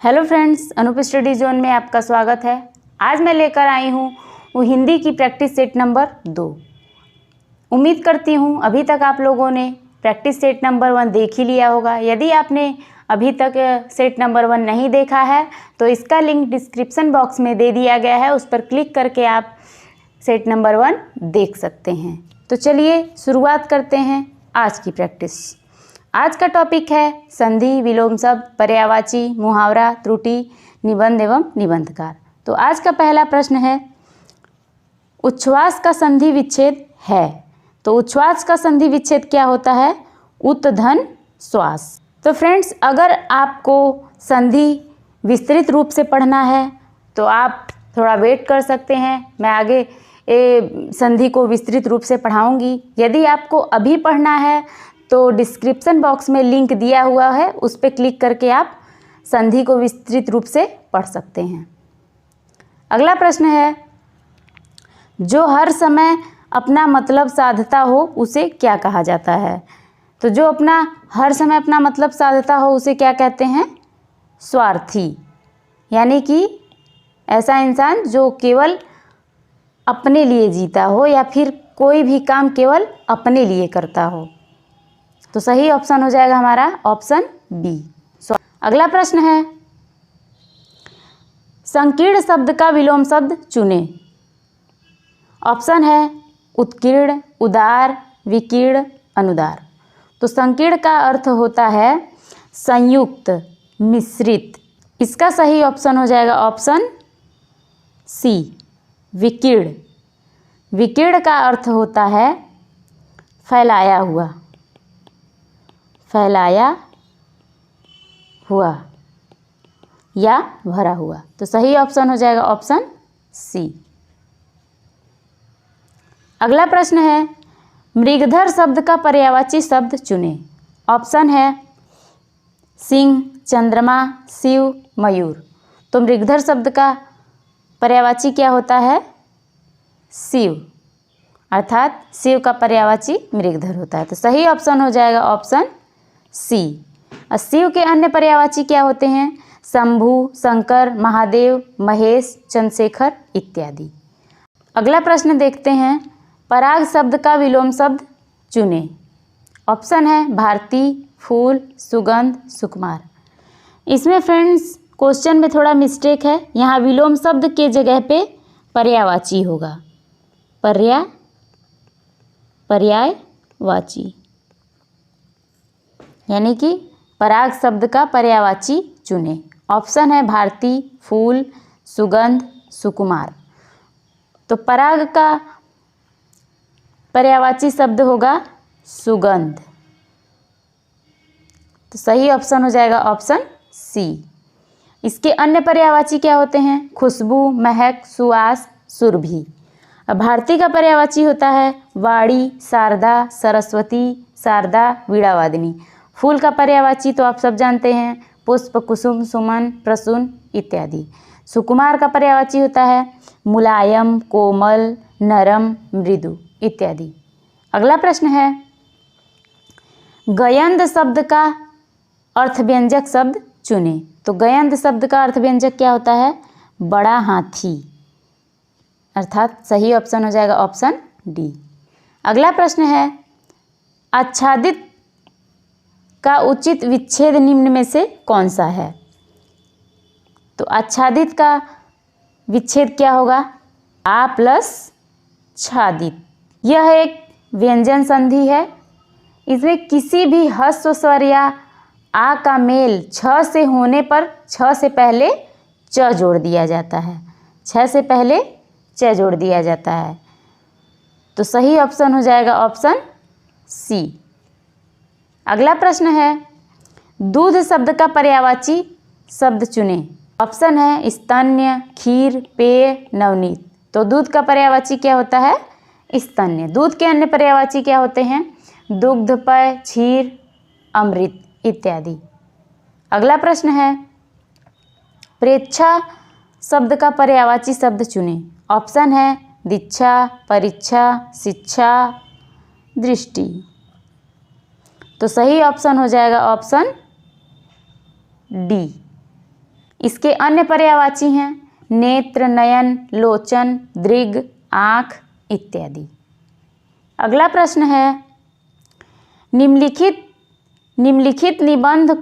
Hello friends, Anoop study zone में आपका स्वागत है। आज मैं लेकर आई हूँ वो हिंदी की प्रैक्टिस सेट नंबर 2। उम्मीद करती हूँ अभी तक आप लोगों ने प्रैक्टिस सेट नंबर 1 देख ही लिया होगा। यदि आपने अभी तक सेट नंबर 1 नहीं देखा है तो इसका लिंक डिस्क्रिप्शन बॉक्स में दे दिया गया है, उस पर क्लिक करके आप सेट नंबर 1 देख सकते हैं। तो चलिए शुरुआत करते हैं आज की प्रैक्टिस। आज का टॉपिक है संधि, विलोम शब्द, पर्यायवाची, मुहावरा, त्रुटि, निबंध एवं निबंधकार। तो आज का पहला प्रश्न है, उच्छ्वास का संधि विच्छेद है। तो उच्छ्वास का संधि विच्छेद क्या होता है? उत धन श्वास। तो फ्रेंड्स, अगर आपको संधि विस्तृत रूप से पढ़ना है तो आप थोड़ा वेट कर सकते हैं, मैं आगे संधि को विस्तृत रूप से पढ़ाऊंगी। यदि आपको अभी पढ़ना है तो डिस्क्रिप्शन बॉक्स में लिंक दिया हुआ है, उस पर क्लिक करके आप संधि को विस्तृत रूप से पढ़ सकते हैं। अगला प्रश्न है, जो हर समय अपना मतलब साधता हो उसे क्या कहा जाता है? तो जो हर समय अपना मतलब साधता हो उसे क्या कहते हैं? स्वार्थी। यानी कि ऐसा इंसान जो केवल अपने लिए जीता हो या फिर कोई भी काम केवल अपने लिए करता हो। तो सही ऑप्शन हो जाएगा हमारा ऑप्शन बी। अगला प्रश्न है, संकीर्ण शब्द का विलोम शब्द चुने। ऑप्शन है उत्कीर्ण, उदार, विकीर्ण, अनुदार। तो संकीर्ण का अर्थ होता है संयुक्त, मिश्रित। इसका सही ऑप्शन हो जाएगा ऑप्शन सी, विकीर्ण। विकीर्ण का अर्थ होता है फैलाया हुआ, फैलाया हुआ या भरा हुआ। तो सही ऑप्शन हो जाएगा ऑप्शन सी। अगला प्रश्न है, मृगधर शब्द का पर्यायवाची शब्द चुने। ऑप्शन है सिंह, चंद्रमा, शिव, मयूर। तो मृगधर शब्द का पर्यायवाची क्या होता है? शिव, अर्थात शिव का पर्यायवाची मृगधर होता है। तो सही ऑप्शन हो जाएगा ऑप्शन सी। और शिव के अन्य पर्यायवाची क्या होते हैं? शंभु, शंकर, महादेव, महेश, चंद्रशेखर इत्यादि। अगला प्रश्न देखते हैं, पराग शब्द का विलोम शब्द चुने। ऑप्शन है भारती, फूल, सुगंध, सुकुमार। इसमें फ्रेंड्स क्वेश्चन में थोड़ा मिस्टेक है, यहाँ विलोम शब्द के जगह पे पर्यायवाची होगा, पर्यायवाची। यानी कि पराग शब्द का पर्यायवाची चुने। ऑप्शन है भारती, फूल, सुगंध, सुकुमार। तो पराग का पर्यायवाची शब्द होगा सुगंध। तो सही ऑप्शन हो जाएगा ऑप्शन सी। इसके अन्य पर्यायवाची क्या होते हैं? खुशबू, महक, सुवास, सुरभि। अब भारती का पर्यायवाची होता है वाणी, शारदा, सरस्वती, शारदा, वीणावादिनी। फूल का पर्यायवाची तो आप सब जानते हैं पुष्प, कुसुम, सुमन, प्रसून इत्यादि। सुकुमार का पर्यायवाची होता है मुलायम, कोमल, नरम, मृदु इत्यादि। अगला प्रश्न है, गयंद शब्द का अर्थव्यंजक शब्द चुने। तो गयंद शब्द का अर्थव्यंजक क्या होता है? बड़ा हाथी, अर्थात सही ऑप्शन हो जाएगा ऑप्शन डी। अगला प्रश्न है, आच्छादित का उचित विच्छेद निम्न में से कौन सा है? तो आच्छादित का विच्छेद क्या होगा? आ प्लस छादित। यह एक व्यंजन संधि है। इसमें किसी भी ह्रस्व स्वर या आ का मेल छ से होने पर छ से पहले च जोड़ दिया जाता है, छ से पहले च जोड़ दिया जाता है। तो सही ऑप्शन हो जाएगा ऑप्शन सी। अगला प्रश्न है, दूध शब्द का पर्यायवाची शब्द चुने। ऑप्शन है स्तन्य, खीर, पेय, नवनीत। तो दूध का पर्यायवाची क्या होता है? स्तन्य। दूध के अन्य पर्यायवाची क्या होते हैं? दुग्ध, पेय, क्षीर, अमृत इत्यादि। अगला प्रश्न है, प्रेच्छा शब्द का पर्यायवाची शब्द चुने। ऑप्शन है दीक्षा, परीक्षा, शिक्षा, दृष्टि। तो सही ऑप्शन हो जाएगा ऑप्शन डी। इसके अन्य पर्यायवाची हैं नेत्र, नयन, लोचन, दृग, आँख इत्यादि। अगला प्रश्न है निम्नलिखित निबंध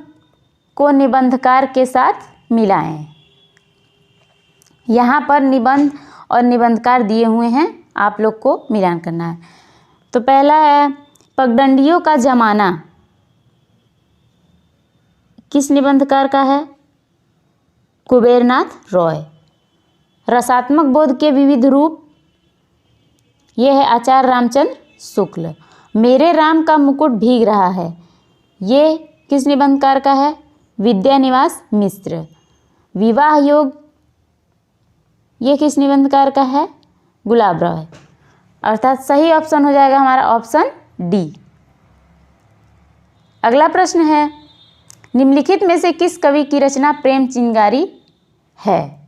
को निबंधकार के साथ मिलाएं। यहाँ पर निबंध और निबंधकार दिए हुए हैं, आप लोग को मिलान करना है। तो पहला है पगडंडियों का जमाना, किस निबंधकार का है? कुबेरनाथ रॉय। रसात्मक बोध के विविध रूप, ये है आचार्य रामचंद्र शुक्ल। मेरे राम का मुकुट भीग रहा है, ये किस निबंधकार का है? विद्यानिवास मिश्र। विवाह योग, ये किस निबंधकार का है? गुलाब राय। अर्थात सही ऑप्शन हो जाएगा हमारा ऑप्शन डी। अगला प्रश्न है निम्नलिखित में से किस कवि की रचना प्रेम चिंगारी है?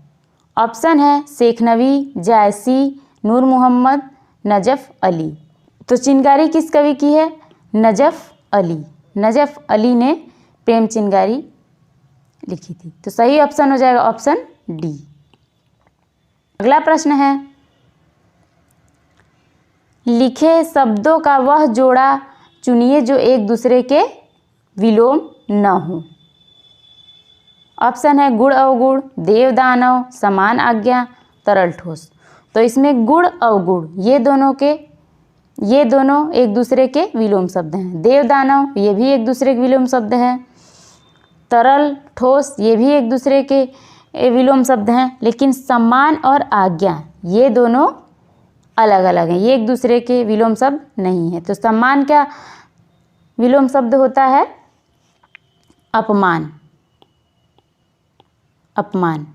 ऑप्शन है शेख नबी, जायसी, नूर मोहम्मद, नजफ अली। तो चिंगारी किस कवि की है? नजफ अली। नजफ अली ने प्रेम चिंगारी लिखी थी। तो सही ऑप्शन हो जाएगा ऑप्शन डी। अगला प्रश्न है लिखे शब्दों का वह जोड़ा चुनिए जो एक दूसरे के विलोम न हो। ऑप्शन है गुण अवगुण, देव दानव, समान आज्ञा, तरल ठोस। तो इसमें गुण अवगुण ये दोनों एक दूसरे के विलोम शब्द हैं। देव दानव ये भी एक दूसरे के विलोम शब्द हैं। तरल ठोस ये भी एक दूसरे के विलोम शब्द हैं। लेकिन सम्मान और आज्ञा ये दोनों अलग अलग हैं, ये एक दूसरे के विलोम शब्द नहीं है। तो सम्मान क्या विलोम शब्द होता है? अपमान। अपमान।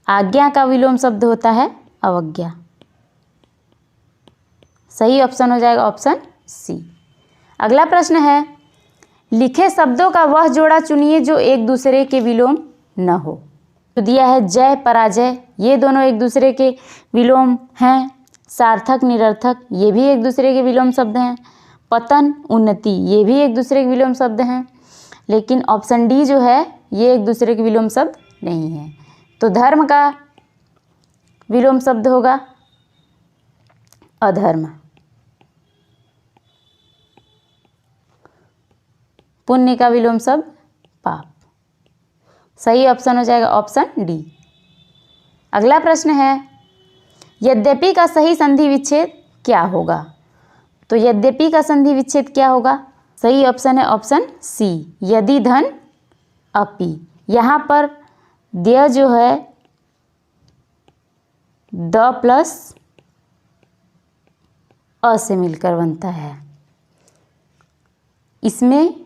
आज्ञा का विलोम शब्द होता है अवज्ञा। सही ऑप्शन हो जाएगा ऑप्शन सी। अगला प्रश्न है लिखे शब्दों का वह जोड़ा चुनिए जो एक दूसरे के विलोम न हो। तो दिया है जय पराजय, ये दोनों एक दूसरे के विलोम हैं। सार्थक निरर्थक ये भी एक दूसरे के विलोम शब्द हैं। पतन उन्नति ये भी एक दूसरे के विलोम शब्द हैं। लेकिन ऑप्शन डी जो है ये एक दूसरे के विलोम शब्द नहीं है। तो धर्म का विलोम शब्द होगा अधर्म। पुण्य का विलोम शब्द पाप। सही ऑप्शन हो जाएगा ऑप्शन डी। अगला प्रश्न है यद्यपि का सही संधि विच्छेद क्या होगा? तो यद्यपि का संधि विच्छेद क्या होगा? सही ऑप्शन है ऑप्शन सी, यदि धन अपि। यहाँ पर द्य जो है द प्लस अ से मिलकर बनता है, इसमें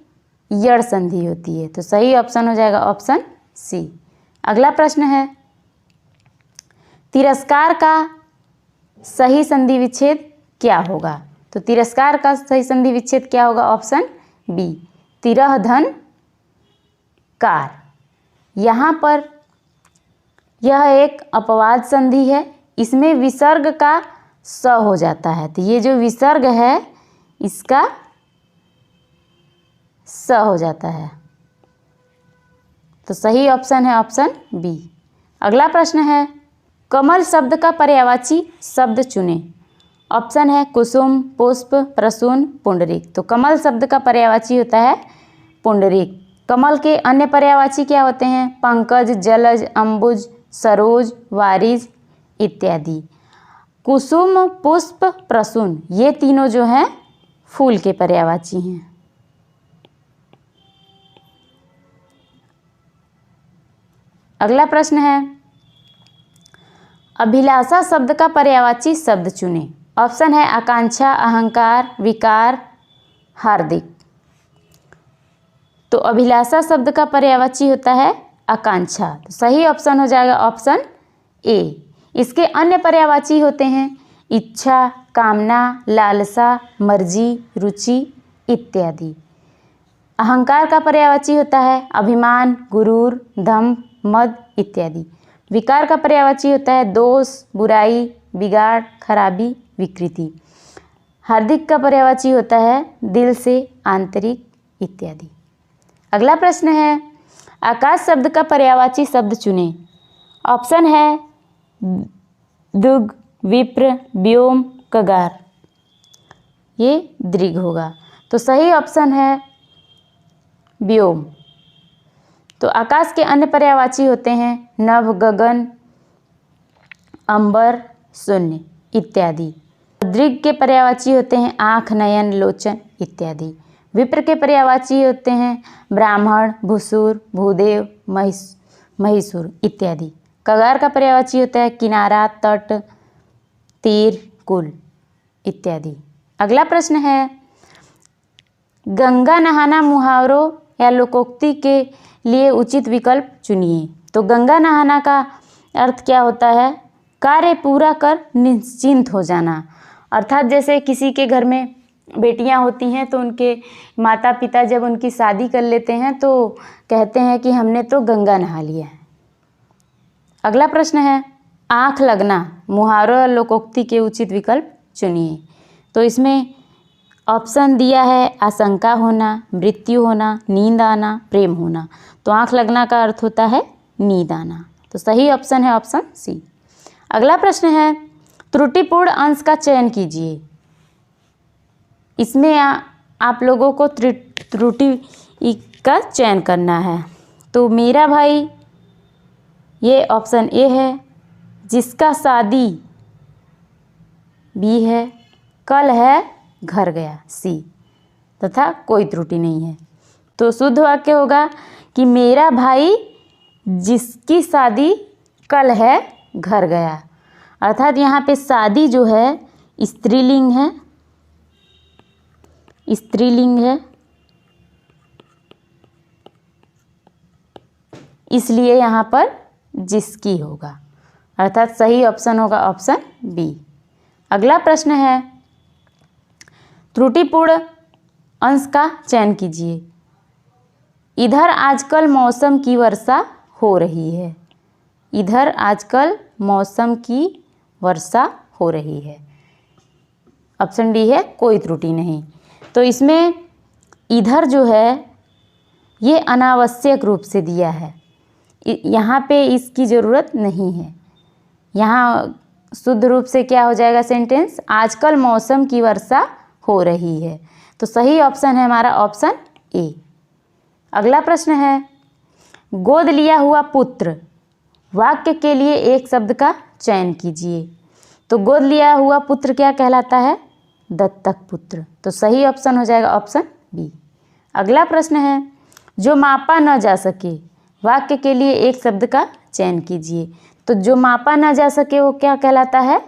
यड़ संधि होती है। तो सही ऑप्शन हो जाएगा ऑप्शन सी। अगला प्रश्न है तिरस्कार का सही संधि विच्छेद क्या होगा? तो तिरस्कार का सही संधि विच्छेद क्या होगा? ऑप्शन बी, तिरह धन कार। यहाँ पर यह एक अपवाद संधि है, इसमें विसर्ग का स हो जाता है। तो ये जो विसर्ग है इसका स हो जाता है। तो सही ऑप्शन है ऑप्शन बी। अगला प्रश्न है कमल शब्द का पर्यायवाची शब्द चुने। ऑप्शन है कुसुम, पुष्प, प्रसून, पुंडरीक। तो कमल शब्द का पर्यायवाची होता है पुंडरीक। कमल के अन्य पर्यायवाची क्या होते हैं? पंकज, जलज, अंबुज, सरोज, वारिज इत्यादि। कुसुम, पुष्प, प्रसून ये तीनों जो हैं फूल के पर्यायवाची हैं। अगला प्रश्न है अभिलाषा शब्द का पर्यायवाची शब्द चुने। ऑप्शन है आकांक्षा, अहंकार, विकार, हार्दिक। तो अभिलाषा शब्द का पर्यायवाची होता है आकांक्षा। तो सही ऑप्शन हो जाएगा ऑप्शन ए। इसके अन्य पर्यायवाची होते हैं इच्छा, कामना, लालसा, मर्जी, रुचि इत्यादि। अहंकार का पर्यायवाची होता है अभिमान, गुरूर, दंभ, मद इत्यादि। विकार का पर्यायवाची होता है दोष, बुराई, बिगाड़, खराबी, विकृति। हार्दिक का पर्यायवाची होता है दिल से, आंतरिक इत्यादि। अगला प्रश्न है आकाश शब्द का पर्यायवाची शब्द चुनें। ऑप्शन है दुग, विप्र, व्योम, कगार। ये दृग होगा। तो सही ऑप्शन है व्योम। तो आकाश के अन्य पर्यायवाची होते हैं नभ, गगन, अंबर, शून्य इत्यादि। दृग के पर्यायवाची होते हैं आँख, नयन, लोचन इत्यादि। विप्र के पर्यायवाची होते हैं ब्राह्मण, भूसुर, भूदेव, महिषुर इत्यादि। कगार का पर्यायवाची होता है किनारा, तट, तीर, कुल इत्यादि। अगला प्रश्न है गंगा नहाना मुहावरों या लोकोक्ति के लिए उचित विकल्प चुनिए। तो गंगा नहाना का अर्थ क्या होता है? कार्य पूरा कर निश्चिंत हो जाना। अर्थात जैसे किसी के घर में बेटियां होती हैं तो उनके माता पिता जब उनकी शादी कर लेते हैं तो कहते हैं कि हमने तो गंगा नहा लिया है। अगला प्रश्न है आँख लगना मुहावरों या लोकोक्ति के उचित विकल्प चुनिए। तो इसमें ऑप्शन दिया है आशंका होना, मृत्यु होना, नींद आना, प्रेम होना। तो आँख लगना का अर्थ होता है नींद आना। तो सही ऑप्शन है ऑप्शन सी। अगला प्रश्न है त्रुटिपूर्ण अंश का चयन कीजिए। इसमें आप लोगों को त्रुटि का चयन करना है। तो मेरा भाई ये ऑप्शन ए है, जिसका शादी बी है, कल है घर गया सी, तथा कोई त्रुटि नहीं है। तो शुद्ध वाक्य होगा कि मेरा भाई जिसकी शादी कल है घर गया। अर्थात यहाँ पे शादी जो है स्त्रीलिंग है, स्त्रीलिंग है, इसलिए यहाँ पर जिसकी होगा। अर्थात सही ऑप्शन होगा ऑप्शन बी। अगला प्रश्न है त्रुटिपूर्ण अंश का चयन कीजिए। इधर आजकल मौसम की वर्षा हो रही है। इधर आजकल मौसम की वर्षा हो रही है। ऑप्शन डी है कोई त्रुटि नहीं। तो इसमें इधर जो है ये अनावश्यक रूप से दिया है, यहाँ पे इसकी ज़रूरत नहीं है। यहाँ शुद्ध रूप से क्या हो जाएगा सेंटेंस, आजकल मौसम की वर्षा हो रही है। तो सही ऑप्शन है हमारा ऑप्शन ए। अगला प्रश्न है गोद लिया हुआ पुत्र वाक्य के लिए एक शब्द का चयन कीजिए। तो गोद लिया हुआ पुत्र क्या कहलाता है? दत्तक पुत्र। तो सही ऑप्शन हो जाएगा ऑप्शन बी। अगला प्रश्न है जो मापा न जा सके वाक्य के लिए एक शब्द का चयन कीजिए। तो जो मापा न जा सके वो क्या कहलाता है?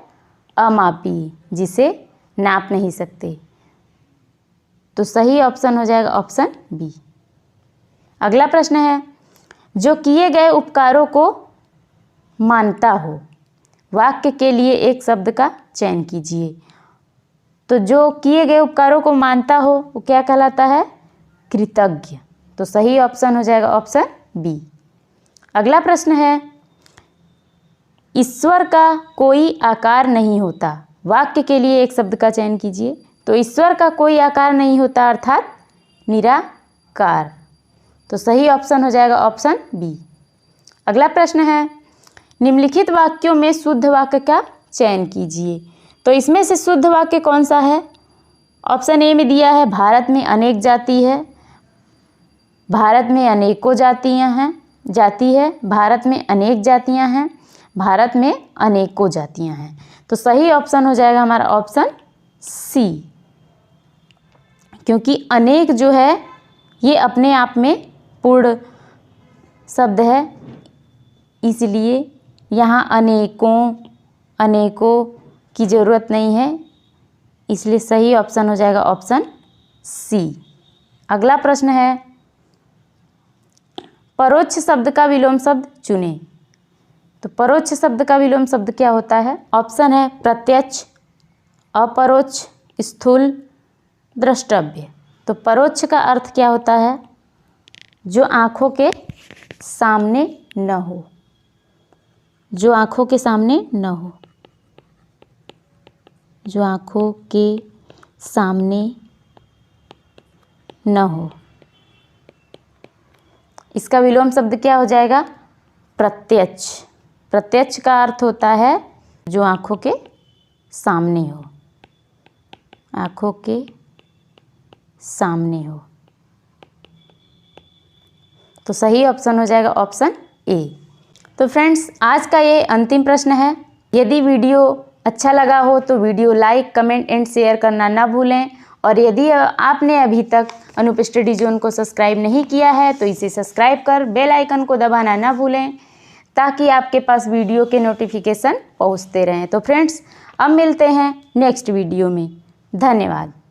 अमापी, जिसे नाप नहीं सकते। तो सही ऑप्शन हो जाएगा ऑप्शन बी। अगला प्रश्न है जो किए गए उपकारों को मानता हो वाक्य के लिए एक शब्द का चयन कीजिए। तो जो किए गए उपकारों को मानता हो वो क्या कहलाता है? कृतज्ञ। तो सही ऑप्शन हो जाएगा ऑप्शन बी। अगला प्रश्न है ईश्वर का कोई आकार नहीं होता वाक्य के लिए एक शब्द का चयन कीजिए। तो ईश्वर का कोई आकार नहीं होता अर्थात निराकार। तो सही ऑप्शन हो जाएगा ऑप्शन बी। अगला प्रश्न है निम्नलिखित वाक्यों में शुद्ध वाक्य का चयन कीजिए। तो इसमें से शुद्ध वाक्य कौन सा है? ऑप्शन ए में दिया है भारत में अनेक जाति है, भारत में अनेकों जातियां हैं, जाति है, भारत में अनेक जातियां हैं, भारत में अनेकों जातियां हैं। तो सही ऑप्शन हो जाएगा हमारा ऑप्शन सी, क्योंकि अनेक जो है ये अपने आप में पूर्ण शब्द है, इसलिए यहाँ अनेकों की ज़रूरत नहीं है, इसलिए सही ऑप्शन हो जाएगा ऑप्शन सी। अगला प्रश्न है परोक्ष शब्द का विलोम शब्द चुनें। तो परोक्ष शब्द का विलोम शब्द क्या होता है? ऑप्शन है प्रत्यक्ष, अपरोक्ष, स्थूल, द्रष्टव्य। तो परोक्ष का अर्थ क्या होता है? जो आँखों के सामने न हो, जो आँखों के सामने न हो, जो आँखों के सामने न हो। इसका विलोम शब्द क्या हो जाएगा? प्रत्यक्ष। प्रत्यक्ष का अर्थ होता है जो आँखों के सामने हो, आँखों के सामने हो। तो सही ऑप्शन हो जाएगा ऑप्शन ए। तो फ्रेंड्स, आज का ये अंतिम प्रश्न है। यदि वीडियो अच्छा लगा हो तो video like, comment and share करना ना भूलें। और यदि आपने अभी तक अनूप स्टडी जोन को सब्सक्राइब नहीं किया है तो इसे सब्सक्राइब कर बेल आइकन को दबाना ना भूलें, ताकि आपके पास वीडियो के नोटिफिकेशन पहुंचते रहें। तो फ्रेंड्स, अब मिलते हैं नेक्स्ट वीडियो में। धन्यवाद।